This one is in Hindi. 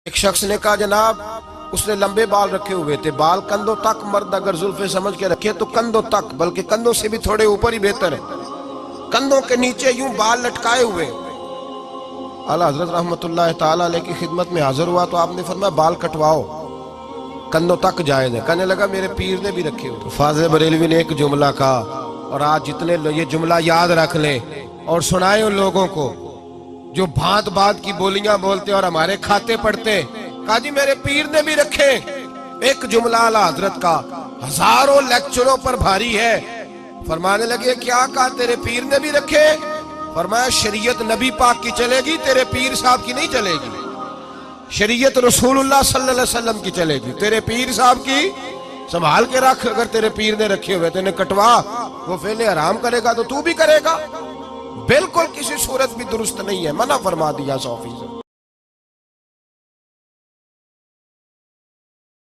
एक शख्स ने कहा जनाब उसने लंबे बाल रखे हुए थे, बाल कंधों तक, मर्द अगर जुल्फे समझ के रखे तो कंधों तक, बल्कि कंधों से भी थोड़े ऊपर ही बेहतर है। कंधों के नीचे यूं बाल लटकाए हुए। आला हजरत रहमतुल्लाह ताला अलैह की खिदमत में हाजिर हुआ तो आपने फरमाया बाल कटवाओ, कंधों तक जायज है। कहने लगा मेरे पीर ने भी रखे हुए। तो फाज़िल बरेलवी ने एक जुमला कहा, और आज जितने ये जुमला याद रख लें और सुनाए उन लोगों को जो भांत भांत की बोलियां बोलते और हमारे खाते पढ़ते। कहा जी मेरे पीर ने भी रखे। एक जुमला आला हजरत का हजारों लेक्चरों पर भारी है। फरमाने लगे क्या कहा, तेरे पीर ने भी रखे? फरमाया शरीयत नबी पाक की चलेगी, तेरे पीर साहब की नहीं चलेगी। शरीयत रसूलुल्लाह सल्लल्लाहु अलैहि वसल्लम की चलेगी, तेरे पीर साहब की संभाल के रख। अगर तेरे पीर ने रखे हुए तेने कटवा, वो फेले हराम करेगा तो तू भी करेगा। बिल्कुल किसी सूरत भी दुरुस्त नहीं है, मना फरमा दिया 100%।